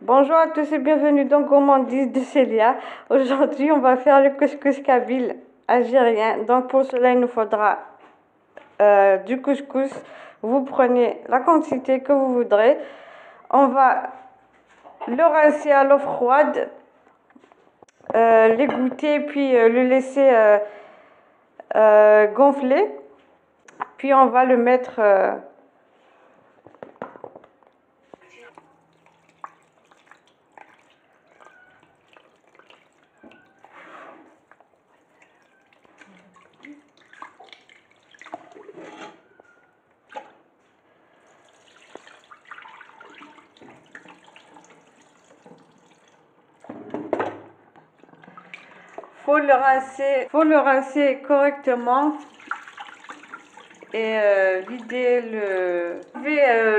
Bonjour à tous et bienvenue dans Gourmandise de Célia. Aujourd'hui, on va faire le couscous kabyle algérien. Donc pour cela, il nous faudra du couscous. Vous prenez la quantité que vous voudrez. On va le rincer à l'eau froide, l'égoutter puis le laisser gonfler. Puis on va le mettre faut le rincer correctement et vider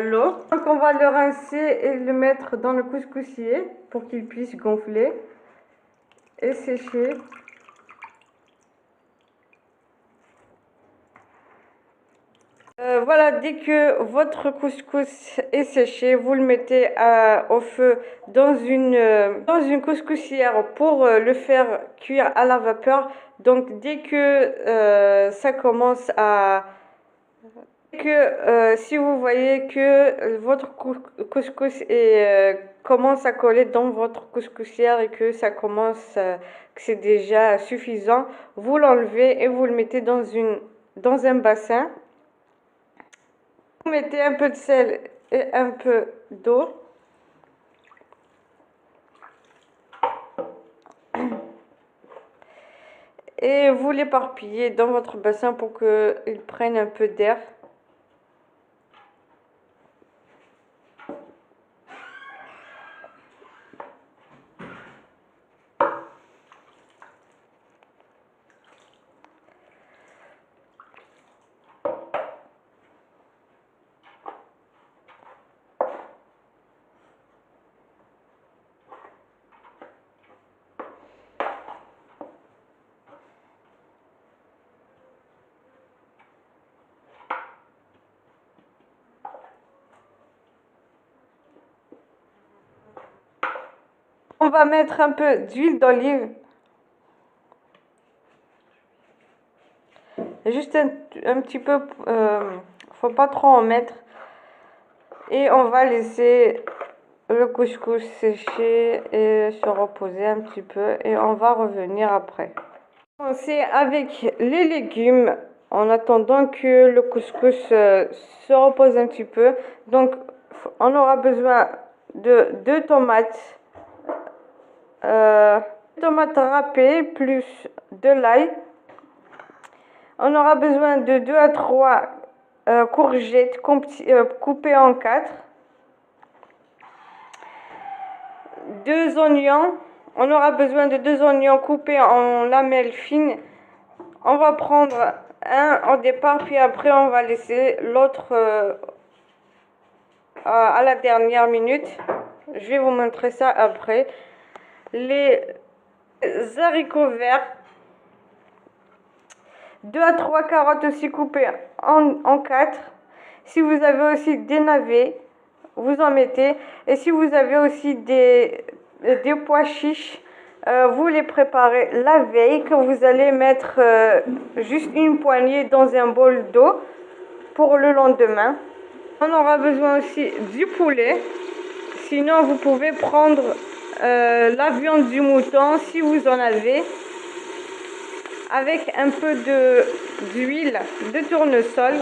l'eau. Donc on va le rincer et le mettre dans le couscoussier pour qu'il puisse gonfler et sécher. Voilà, dès que votre couscous est séché, vous le mettez au feu dans une couscoussière pour le faire cuire à la vapeur. Donc dès que ça commence à... si vous voyez que votre couscous commence à coller dans votre couscoussière et que ça commence, que c'est déjà suffisant, vous l'enlevez et vous le mettez dans un bassin. Vous mettez un peu de sel et un peu d'eau. Et vous l'éparpillez dans votre bassin pour qu'il prenne un peu d'air. On va mettre un peu d'huile d'olive. Juste un petit peu, faut pas trop en mettre. Et on va laisser le couscous sécher et se reposer un petit peu. Et on va revenir après. Commencer avec les légumes en attendant que le couscous se repose un petit peu. Donc on aura besoin de 2 tomates. Tomates râpées plus de l'ail. On aura besoin de 2 à 3 courgettes coupées en 4. 2 oignons. On aura besoin de 2 oignons coupés en lamelles fines. On va prendre un au départ, puis après on va laisser l'autre à la dernière minute. Je vais vous montrer ça après. Les haricots verts. 2 à 3 carottes aussi coupées en 4. Si vous avez aussi des navets, vous en mettez. Et si vous avez aussi des pois chiches, vous les préparez la veille, que vous allez mettre juste une poignée dans un bol d'eau pour le lendemain. On aura besoin aussi du poulet. Sinon, vous pouvez prendre la viande du mouton si vous en avez, avec un peu d'huile de tournesol.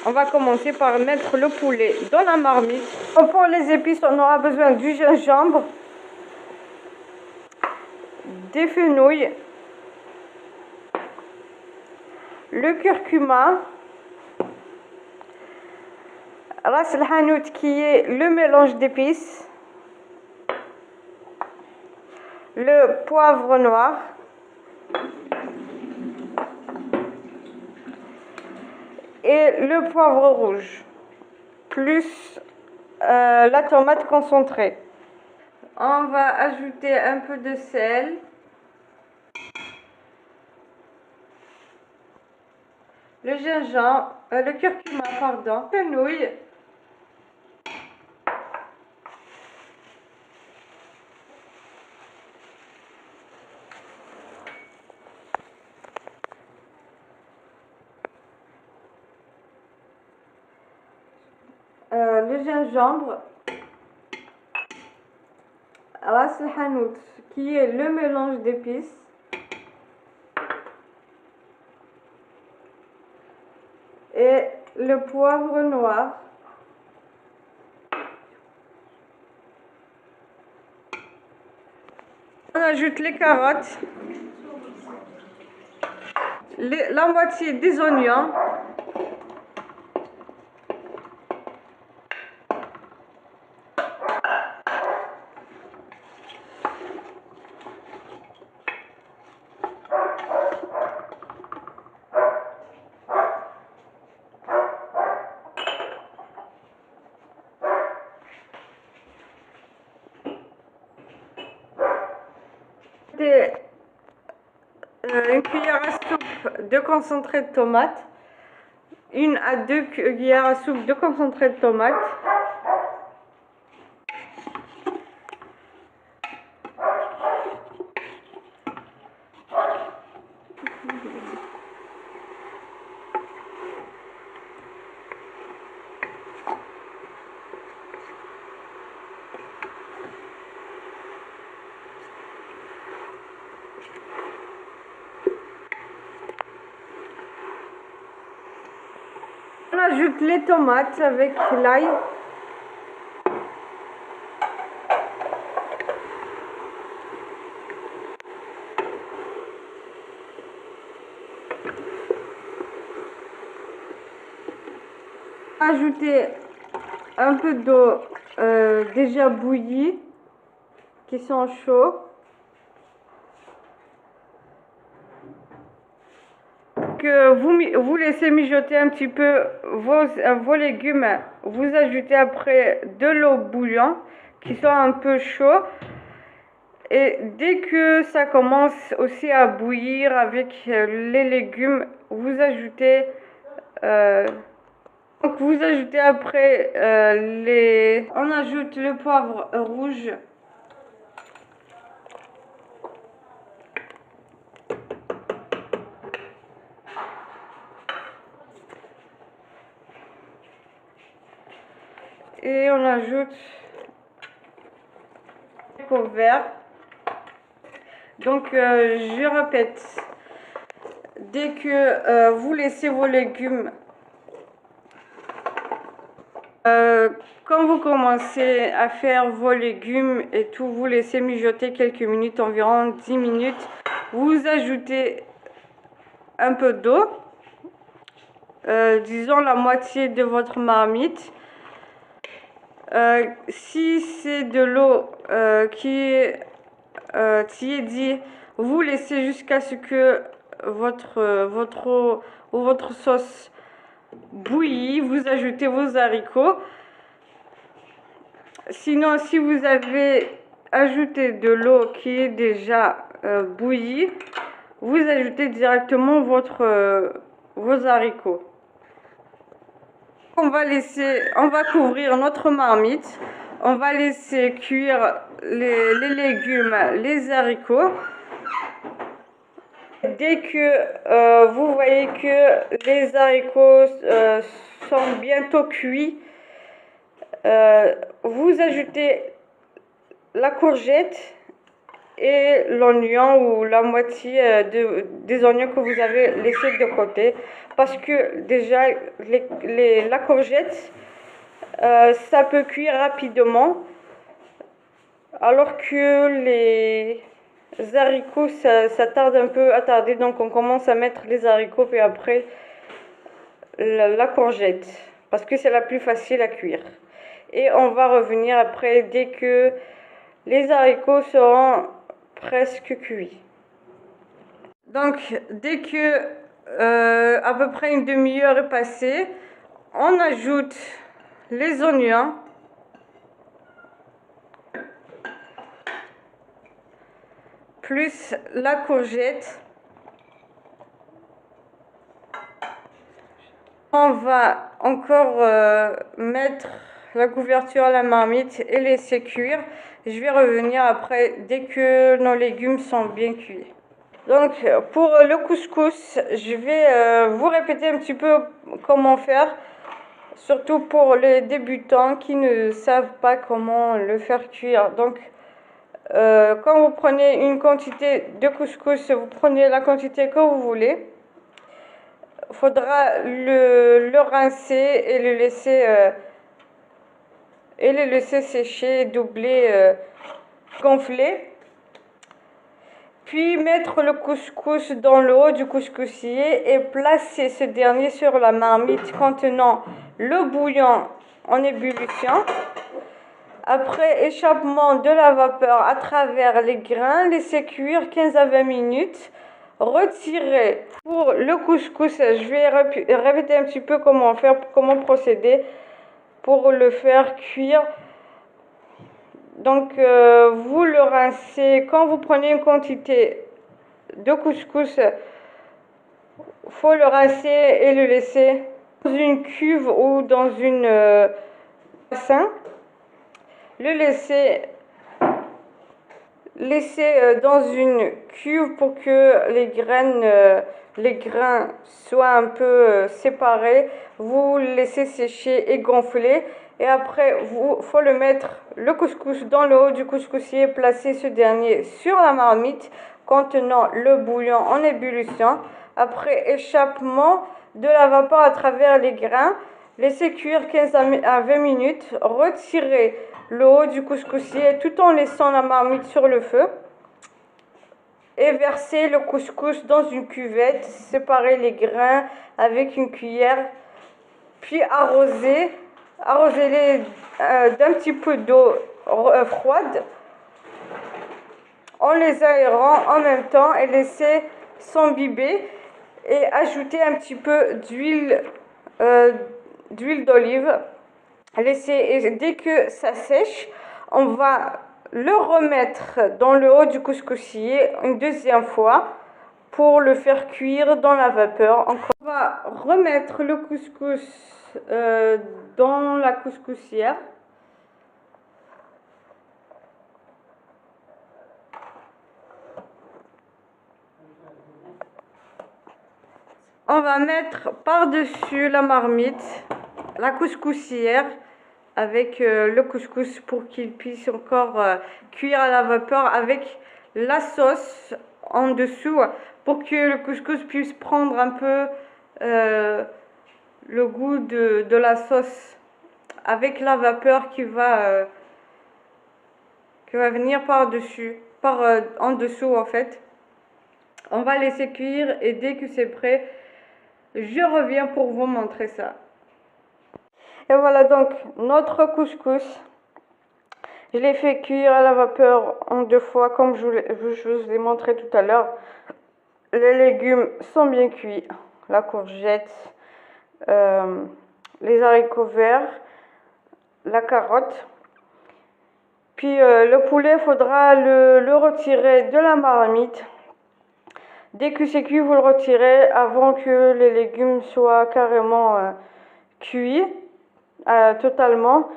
On va commencer par mettre le poulet dans la marmite. Pour les épices, on aura besoin du gingembre, des fenouils, le curcuma, ras el hanout qui est le mélange d'épices, le poivre noir, et le poivre rouge, plus la tomate concentrée. On va ajouter un peu de sel, le gingembre, le curcuma, pardon, fenouil, le gingembre, ras el hanout, qui est le mélange d'épices, et le poivre noir. On ajoute les carottes, la moitié des oignons, une cuillère à soupe de concentré de tomate, 1 à 2 cuillères à soupe de concentré de tomate, on ajoute les tomates avec l'ail. Ajouter un peu d'eau déjà bouillie, qui sont chauds. Que vous laissez mijoter un petit peu vos légumes, vous ajoutez après de l'eau bouillante qui soit un peu chaud, et dès que ça commence aussi à bouillir avec les légumes, vous ajoutez après on ajoute le poivre rouge. Et on ajoute le pot vert. Donc je répète, dès que vous laissez vos légumes, quand vous commencez à faire vos légumes et tout, vous laissez mijoter quelques minutes, environ 10 minutes, vous ajoutez un peu d'eau, disons la moitié de votre marmite. Si c'est de l'eau qui est tiédie, vous laissez jusqu'à ce que votre eau ou votre sauce bouillit, vous ajoutez vos haricots. Sinon, si vous avez ajouté de l'eau qui est déjà bouillie, vous ajoutez directement vos haricots. On va couvrir notre marmite, on va laisser cuire les légumes, les haricots. Dès que vous voyez que les haricots sont bientôt cuits, vous ajoutez la courgette et l'oignon ou la moitié des oignons que vous avez laissé de côté, parce que déjà la courgette ça peut cuire rapidement, alors que les haricots ça tarde un peu à tarder. Donc on commence à mettre les haricots puis après la courgette, parce que c'est la plus facile à cuire. Et on va revenir après dès que les haricots seront presque cuits. Donc dès que à peu près une demi-heure est passée, on ajoute les oignons, plus la courgette. On va encore mettre la couverture à la marmite et laisser cuire. Je vais revenir après dès que nos légumes sont bien cuits. Donc pour le couscous, je vais vous répéter un petit peu comment faire. surtout pour les débutants qui ne savent pas comment le faire cuire. Donc, quand vous prenez une quantité de couscous, vous prenez la quantité que vous voulez. Il faudra le rincer et le laisser sécher, doubler, gonfler. Puis mettre le couscous dans le haut du couscoussier et placer ce dernier sur la marmite contenant le bouillon en ébullition. Après échappement de la vapeur à travers les grains, laissez cuire 15 à 20 minutes. Retirez. Pour le couscous, je vais répéter un petit peu comment faire, comment procéder pour le faire cuire. Donc, vous le rincez. Quand vous prenez une quantité de couscous, faut le rincer et le laisser dans une cuve ou dans une bassin. Le laisser dans une cuve pour que les grains soient un peu séparés. Vous le laissez sécher et gonfler. Et après, faut le mettre, le couscous, dans le haut du couscoussier, placer ce dernier sur la marmite contenant le bouillon en ébullition. Après échappement de la vapeur à travers les grains, laissez cuire 15 à 20 minutes. Retirez le haut du couscoussier tout en laissant la marmite sur le feu. Et versez le couscous dans une cuvette. Séparez les grains avec une cuillère. Puis arrosez-les d'un petit peu d'eau froide en les aérant en même temps et laissez s'imbiber et ajoutez un petit peu d'huile d'olive. Et dès que ça sèche, on va le remettre dans le haut du couscoussier une deuxième fois pour le faire cuire dans la vapeur. On va remettre le couscous dans la couscoussière. On va mettre par-dessus la marmite la couscoussière avec le couscous pour qu'il puisse encore cuire à la vapeur avec la sauce en dessous pour que le couscous puisse prendre un peu le goût de la sauce avec la vapeur qui va venir par-dessus, en dessous en fait. On va laisser cuire et dès que c'est prêt, je reviens pour vous montrer ça. Et voilà donc notre couscous. Je l'ai fait cuire à la vapeur en 2 fois comme je vous ai montré tout à l'heure. Les légumes sont bien cuits. La courgette, les haricots verts, la carotte. Puis le poulet, il faudra le retirer de la marmite. Dès que c'est cuit, vous le retirez avant que les légumes soient carrément cuits totalement.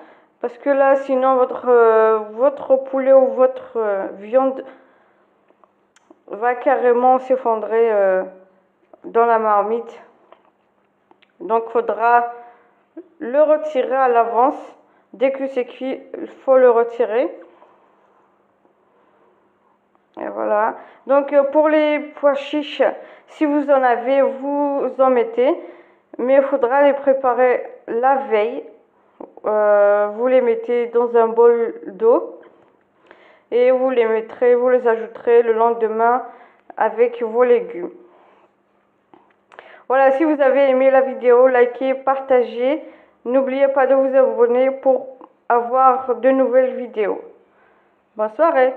Parce que là, sinon, votre poulet ou votre viande va carrément s'effondrer dans la marmite. Donc, il faudra le retirer à l'avance. Dès que c'est cuit, il faut le retirer. Et voilà. Donc, pour les pois chiches, si vous en avez, vous en mettez. Mais il faudra les préparer la veille. Vous les mettez dans un bol d'eau. Et vous les ajouterez le lendemain avec vos légumes. Voilà, si vous avez aimé la vidéo, likez, partagez. N'oubliez pas de vous abonner pour avoir de nouvelles vidéos. Bonne soirée.